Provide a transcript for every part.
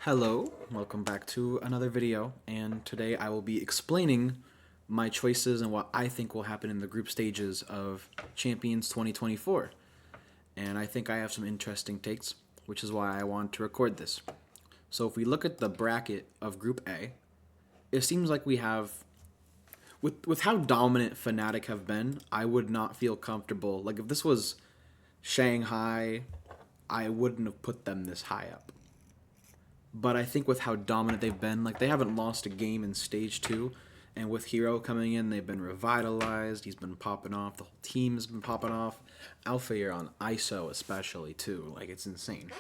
Hello, welcome back to another video, and today I will be explaining my choices and what I think will happen in the group stages of Champions 2024. And I think I have some interesting takes, which is why I want to record this. So if we look at the bracket of Group A, it seems like we have, with how dominant Fnatic have been, I would not feel comfortable. Like if this was Shanghai, I wouldn't have put them this high up. But I think with how dominant they've been, like they haven't lost a game in stage 2, and with Hero coming in, they've been revitalized. He's been popping off. The whole team's been popping off. Alphair on ISO especially too. Like it's insane.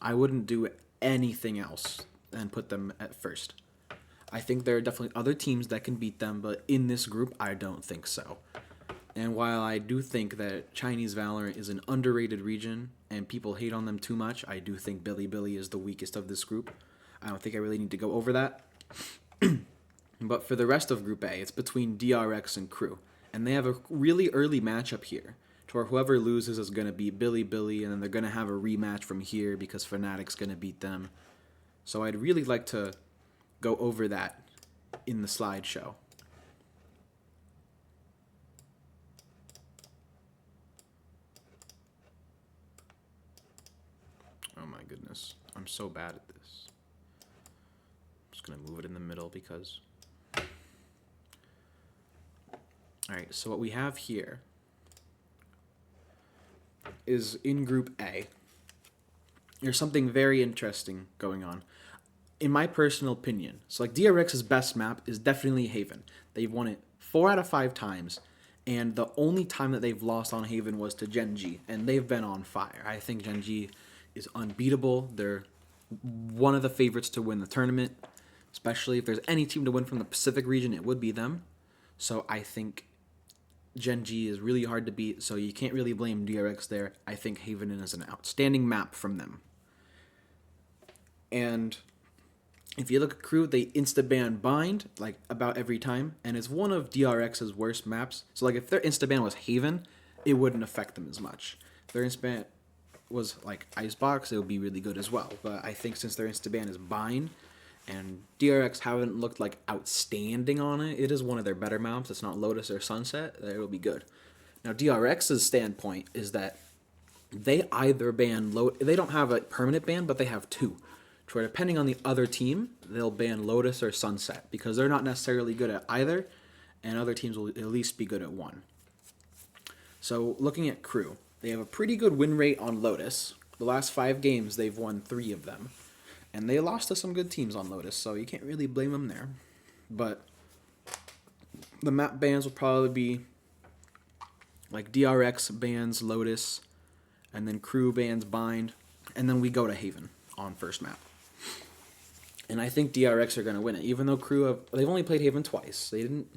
I wouldn't do anything else than put them at first. I think there are definitely other teams that can beat them, but in this group, I don't think so. And while I do think that Chinese Valorant is an underrated region and people hate on them too much, I do think Bilibili is the weakest of this group. I don't think I really need to go over that. But for the rest of Group A, it's between DRX and Crew. And they have a really early matchup here, to where whoever loses is going to beat Bilibili, and then they're going to have a rematch from here because Fnatic's going to beat them. So I'd really like to go over that in the slideshow. Oh my goodness, I'm so bad at this. I'm just gonna move it in the middle because... Alright, so what we have here is in Group A. There's something very interesting going on. In my personal opinion, so like DRX's best map is definitely Haven. They've won it 4 out of 5 times, and the only time that they've lost on Haven was to Gen G, and they've been on fire. I think Gen G is unbeatable. They're one of the favorites to win the tournament, especially if there's any team to win from the Pacific region, it would be them. So I think Gen G is really hard to beat, so you can't really blame DRX there. I think Haven is an outstanding map from them. And if you look at Crew, they insta-ban Bind like about every time, and it's one of DRX's worst maps. So like if their insta-ban was Haven, it wouldn't affect them as much. If their insta-ban was like Icebox, it would be really good as well. But I think since their insta-ban is Bind, and DRX haven't looked like outstanding on it, it is one of their better maps. It's not Lotus or Sunset, it will be good. Now DRX's standpoint is that they either ban they don't have a permanent ban, but they have two. Where depending on the other team, they'll ban Lotus or Sunset because they're not necessarily good at either, and other teams will at least be good at one. So looking at Crew, they have a pretty good win rate on Lotus. The last 5 games, they've won 3 of them. And they lost to some good teams on Lotus, so you can't really blame them there. But the map bans will probably be like DRX bans Lotus, and then Crew bans Bind, and then we go to Haven on first map. And I think DRX are going to win it, even though Crew they've only played Haven twice. They didn't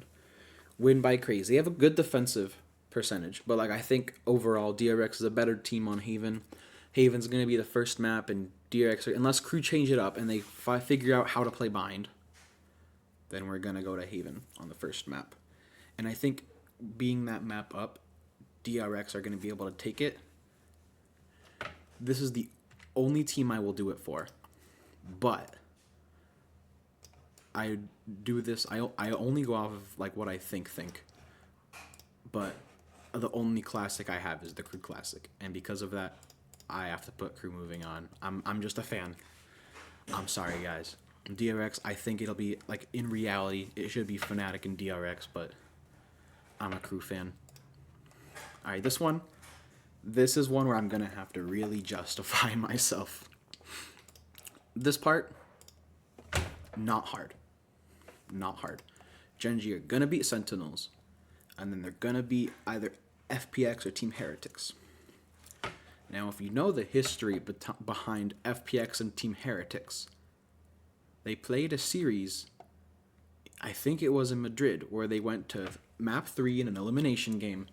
win by crazy. They have a good defensive percentage, but like I think overall DRX is a better team on Haven. Haven's going to be the first map, and DRX, unless Crew change it up and they figure out how to play Bind, then we're going to go to Haven on the first map. And I think being that map up, DRX are going to be able to take it. This is the only team I will do it for. But I do this, I only go off of like what I think. But the only classic I have is the Crew Classic. And because of that, I have to put Crew moving on. I'm just a fan. I'm sorry, guys. DRX, I think it'll be, like, in reality, it should be Fnatic and DRX, but I'm a Crew fan. Alright, this is one where I'm going to have to really justify myself. This part, not hard. Not hard. Gen G are going to beat Sentinels, and then they're going to beat either FPX or Team Heretics. Now, if you know the history behind FPX and Team Heretics, they played a series, I think it was in Madrid, where they went to map 3 in an elimination game,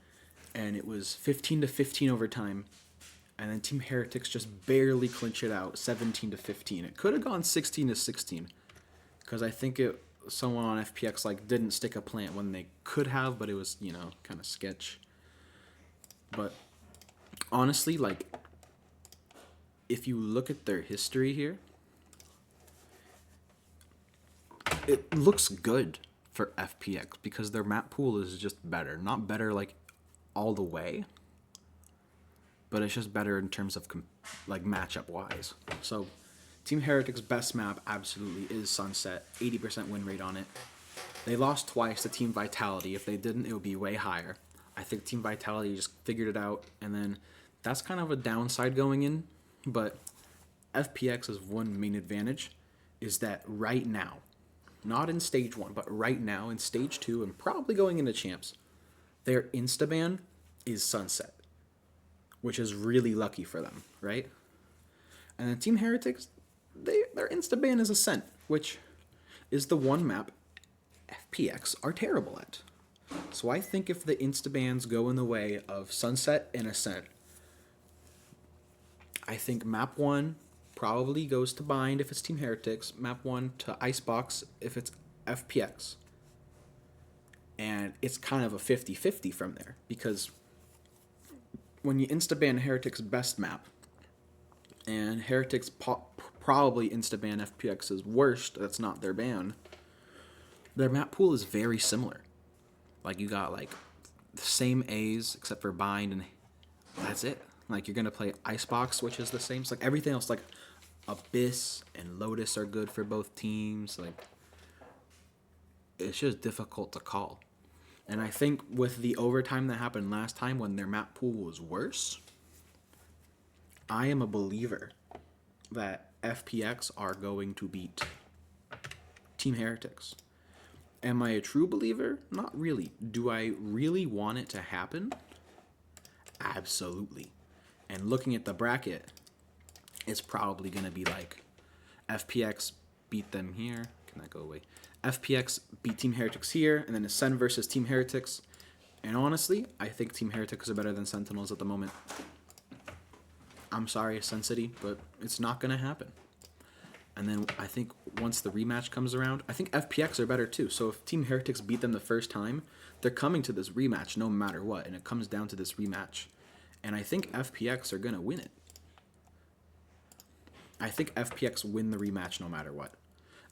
and it was 15-15 overtime, and then Team Heretics just barely clinched it out, 17-15. It could have gone 16-16, because I think someone on FPX like didn't stick a plant when they could have, but it was, you know, kind of sketch. But honestly, like, if you look at their history here, it looks good for FPX because their map pool is just better. Not better like all the way, but it's just better in terms of like matchup wise. So Team Heretic's best map absolutely is Sunset. 80% win rate on it. They lost twice to Team Vitality. If they didn't, it would be way higher. I think Team Vitality just figured it out, and then that's kind of a downside going in. But FPX's one main advantage is that right now, not in stage 1, but right now in stage 2 and probably going into champs, their insta-ban is Sunset, which is really lucky for them, right? And then Team Heretics, their insta-ban is Ascent, which is the one map FPX are terrible at. So I think if the insta-bans go in the way of Sunset and Ascent, I think map 1 probably goes to Bind if it's Team Heretics, map 1 to Icebox if it's FPX. And it's kind of a 50-50 from there, because when you insta-ban Heretics' best map, and Heretics probably insta-ban FPX's worst, that's not their ban, their map pool is very similar. Like, you got, like, the same A's except for Bind, and that's it. Like, you're going to play Icebox, which is the same. So, like, everything else, like, Abyss and Lotus are good for both teams. Like, it's just difficult to call. And I think with the overtime that happened last time when their map pool was worse, I am a believer that FPX are going to beat Team Heretics. Am I a true believer? Not really. Do I really want it to happen? Absolutely. And looking at the bracket, it's probably going to be like FPX beat them here. Can that go away? FPX beat Team Heretics here, and then Ascend versus Team Heretics. And honestly, I think Team Heretics are better than Sentinels at the moment. I'm sorry, Ascend City, but it's not going to happen. And then I think once the rematch comes around, I think FPX are better too. So if Team Heretics beat them the first time, they're coming to this rematch no matter what. And it comes down to this rematch. And I think FPX are going to win it. I think FPX win the rematch no matter what.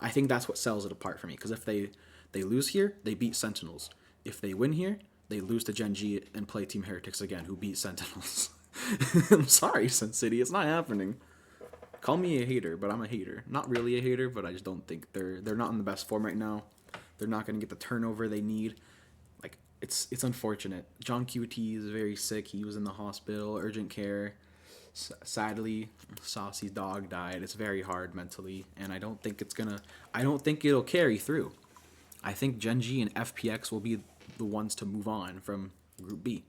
I think that's what sells it apart for me. Because if they lose here, they beat Sentinels. If they win here, they lose to Gen G and play Team Heretics again, who beat Sentinels. I'm sorry, Sun City. It's not happening. Call me a hater, but I'm a hater. Not really a hater, but I just don't think they're not in the best form right now. They're not going to get the turnover they need. Like, it's unfortunate. John QT is very sick. He was in the hospital, urgent care. Sadly, Saucy's dog died. It's very hard mentally, and I don't think it'll carry through. I think Gen G and FPX will be the ones to move on from Group B.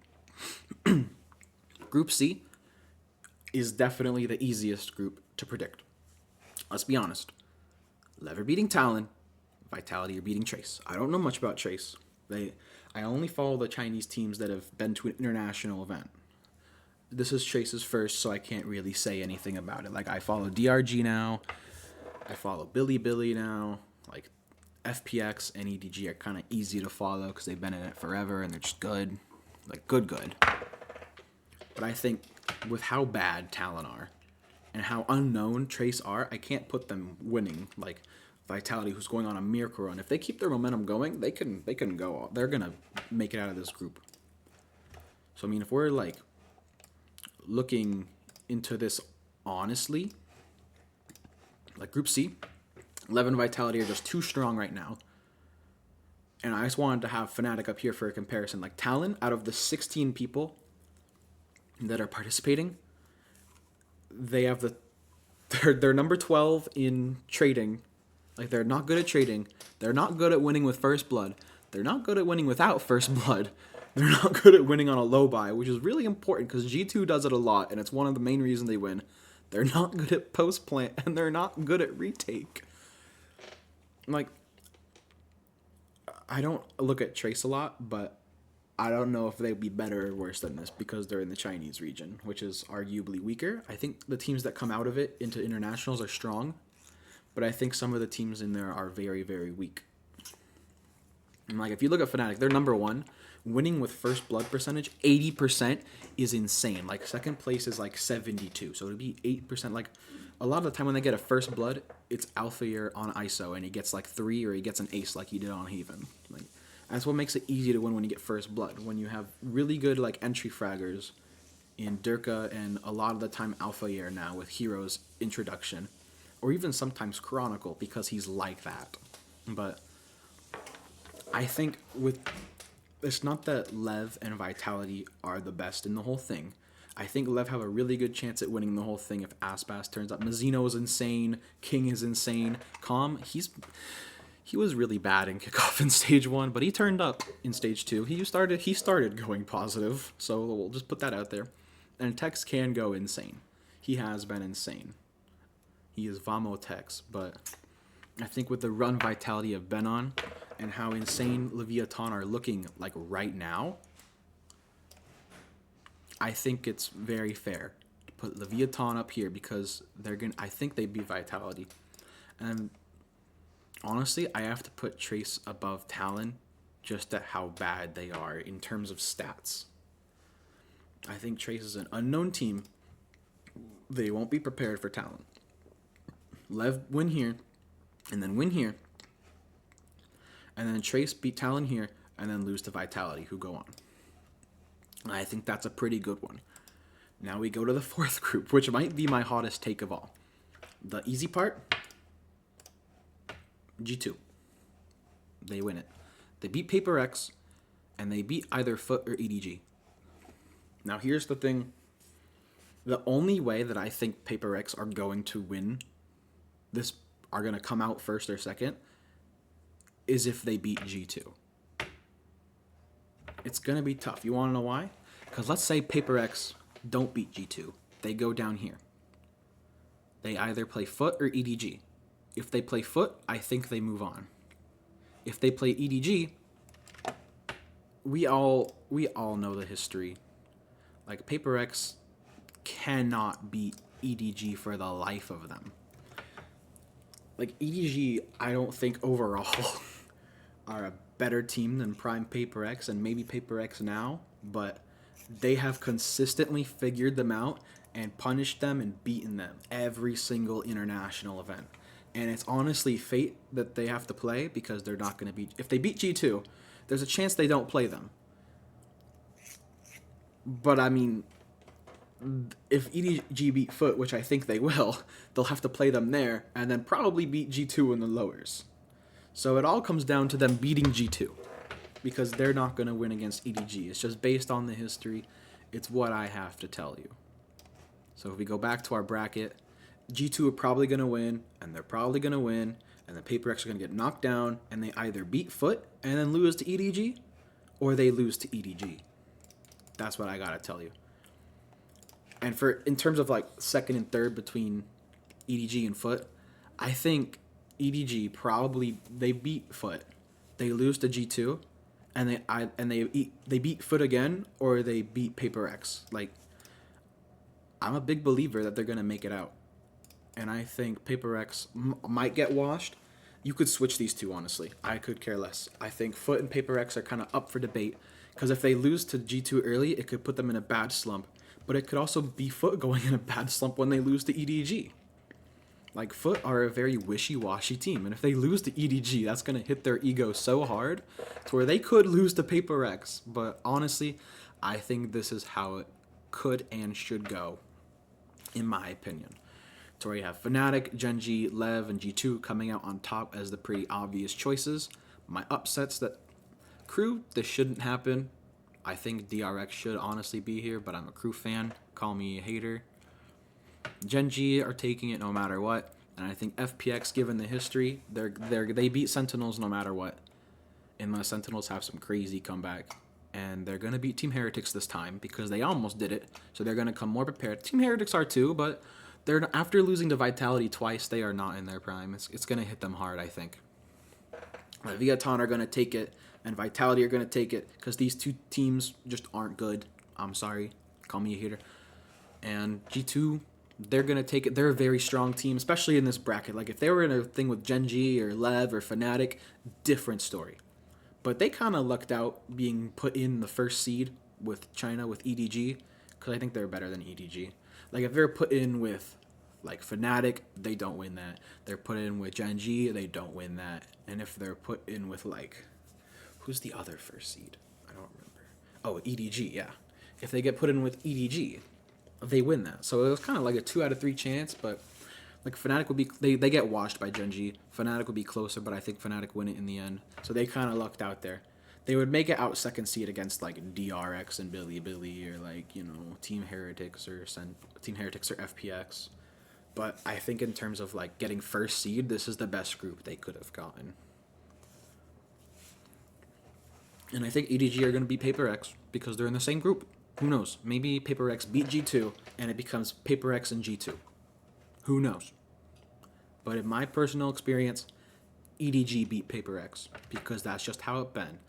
Group C is definitely the easiest group to predict. Let's be honest. Lever beating Talon, Vitality are beating Trace. I don't know much about Trace. I only follow the Chinese teams that have been to an international event. This is Trace's first, so I can't really say anything about it. Like, I follow DRG now. I follow Billy now. Like, FPX and EDG are kind of easy to follow because they've been in it forever and they're just good. Like, good. But I think with how bad Talon are and how unknown Trace are, I can't put them winning like Vitality, who's going on a miracle run. If they keep their momentum going, they can go. They're gonna make it out of this group. So I mean, if we're like looking into this honestly, like Group C, 11 Vitality are just too strong right now. And I just wanted to have Fnatic up here for a comparison. Like, Talon, out of the 16 people that are participating, they have they're number 12 in trading. Like, they're not good at trading. They're not good at winning with first blood. They're not good at winning without first blood. They're not good at winning on a low buy, which is really important because G2 does it a lot, and it's one of the main reasons they win. They're not good at post plant, and they're not good at retake. Like, I don't look at Trace a lot, but I don't know if they'd be better or worse than this because they're in the Chinese region, which is arguably weaker. I think the teams that come out of it into internationals are strong, but I think some of the teams in there are very, very weak. And like, if you look at Fnatic, they're number 1. Winning with first blood percentage, 80% is insane. Like, second place is like 72. So it'd be 8%. Like, a lot of the time when they get a first blood, it's alpha year on ISO, and he gets like 3 or he gets an ace like he did on Haven. Like that's what makes it easy to win when you get first blood. When you have really good like entry fraggers in Durka and a lot of the time alpha year now with Hero's introduction, or even sometimes Chronicle because he's like that. But I think with it's not that Lev and Vitality are the best in the whole thing. I think Lev have a really good chance at winning the whole thing if Aspas turns up. Mazzino is insane. King is insane. Calm, he was really bad in kickoff in stage 1, but he turned up in stage 2. He started going positive, so we'll just put that out there. And Tex can go insane. He has been insane. He is Vamo Tex, but I think with the run vitality of Benon and how insane Leviathan are looking like right now, I think it's very fair to put Leviathan up here because I think they beat Vitality. And honestly, I have to put Trace above Talon just at how bad they are in terms of stats. I think Trace is an unknown team. They won't be prepared for Talon. Lev win here, and then win here, and then Trace beat Talon here, and then lose to Vitality, who go on. I think that's a pretty good one. Now we go to the fourth group, which might be my hottest take of all. The easy part, G2. They win it. They beat Paper X, and they beat either Foot or EDG. Now here's the thing. The only way that I think Paper X are going to win this, are going to come out first or second, is if they beat G2. It's going to be tough. You want to know why? Because let's say Paper X don't beat G2. They go down here. They either play Foot or EDG. If they play Foot, I think they move on. If they play EDG, we all know the history. Like, Paper X cannot beat EDG for the life of them. Like, EDG, I don't think overall are a better team than Prime Paper X and maybe Paper X now, but they have consistently figured them out and punished them and beaten them every single international event. And it's honestly fate that they have to play because they're not going to beat... If they beat G2, there's a chance they don't play them. But, I mean, if EDG beat Foot, which I think they will, they'll have to play them there and then probably beat G2 in the lowers. So it all comes down to them beating G2 because they're not going to win against EDG. It's just based on the history. It's what I have to tell you. So if we go back to our bracket, G2 are probably going to win, and they're probably going to win, and the Paper X are going to get knocked down, and they either beat Foot and then lose to EDG, or they lose to EDG. That's what I got to tell you. And in terms of like second and third between EDG and Foot, I think EDG probably they beat Foot, they lose to G2, and they beat Foot again, or they beat Paper X. Like, I'm a big believer that they're gonna make it out, and I think Paper X might get washed. You could switch these two, honestly. I could care less. I think Foot and Paper X are kind of up for debate because if they lose to G2 early, it could put them in a bad slump. But it could also be Foot going in a bad slump when they lose to EDG. Like, Foot are a very wishy-washy team, and if they lose to EDG, that's going to hit their ego so hard to where they could lose to Paper X. But honestly, I think this is how it could and should go, in my opinion. To where you have Fnatic, Gen.G, Lev, and G2 coming out on top as the pretty obvious choices. My upsets that Crew, this shouldn't happen. I think DRX should honestly be here, but I'm a Crew fan. Call me a hater. Gen.G are taking it no matter what, and I think FPX, given the history, they beat Sentinels no matter what, unless Sentinels have some crazy comeback, and they're gonna beat Team Heretics this time because they almost did it, so they're gonna come more prepared. Team Heretics are too, but they're after losing to Vitality twice, they are not in their prime. It's gonna hit them hard, I think. Leviathan are gonna take it, and Vitality are gonna take it because these two teams just aren't good. I'm sorry, call me a hater. And G2, they're going to take it. They're a very strong team, especially in this bracket. Like, if they were in a thing with Gen.G or Lev or Fnatic, different story. But they kind of lucked out being put in the first seed with China, with EDG, because I think they're better than EDG. Like, if they're put in with Like Fnatic, they don't win that. They're put in with Gen G, they don't win that. And if they're put in with like, who's the other first seed? I don't remember. Oh, EDG, yeah. If they get put in with EDG, they win that. So it was kind of like a 2 out of 3 chance, but like Fnatic would be, they get washed by Gen G. Fnatic would be closer, but I think Fnatic win it in the end. So they kind of lucked out there. They would make it out second seed against like DRX and Billy or like, you know, Team Heretics or FPX. But I think in terms of like getting first seed, this is the best group they could have gotten. And I think EDG are going to beat PaperX because they're in the same group. Who knows? Maybe PaperX beat G2 and it becomes PaperX and G2. Who knows? But in my personal experience, EDG beat PaperX because that's just how it been.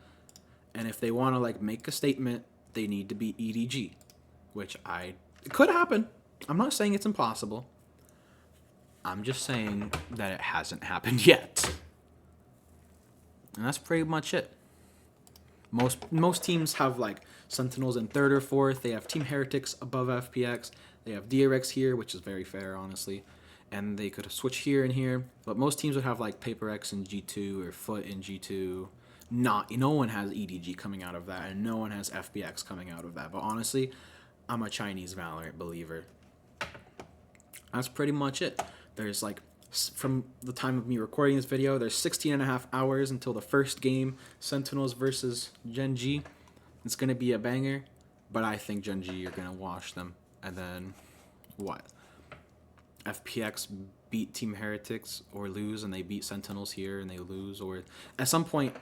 And if they want to like make a statement, they need to beat EDG, which it could happen. I'm not saying it's impossible. I'm just saying that it hasn't happened yet. And that's pretty much it. Most teams have like Sentinels in third or fourth. They have Team Heretics above FPX. They have DRX here, which is very fair, honestly. And they could switch here and here. But most teams would have like PaperX in G2 or Foot in G2. No one has EDG coming out of that, and no one has FPX coming out of that. But honestly, I'm a Chinese Valorant believer. That's pretty much it. There's like, from the time of me recording this video, there's 16 and a half hours until the first game, Sentinels versus Gen G. It's going to be a banger, but I think Gen G are going to wash them. And then, what? FPX beat Team Heretics or lose, and they beat Sentinels here and they lose, or at some point,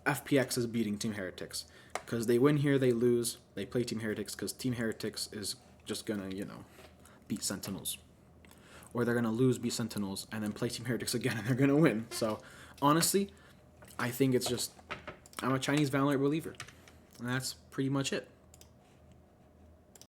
FPX is beating Team Heretics. Because they win here, they lose, they play Team Heretics, because Team Heretics is just going to, you know, beat Sentinels. Or they're going to lose, beat Sentinels, and then play Team Heretics again, and they're going to win. So, honestly, I think it's just, I'm a Chinese Valorant believer. And that's pretty much it.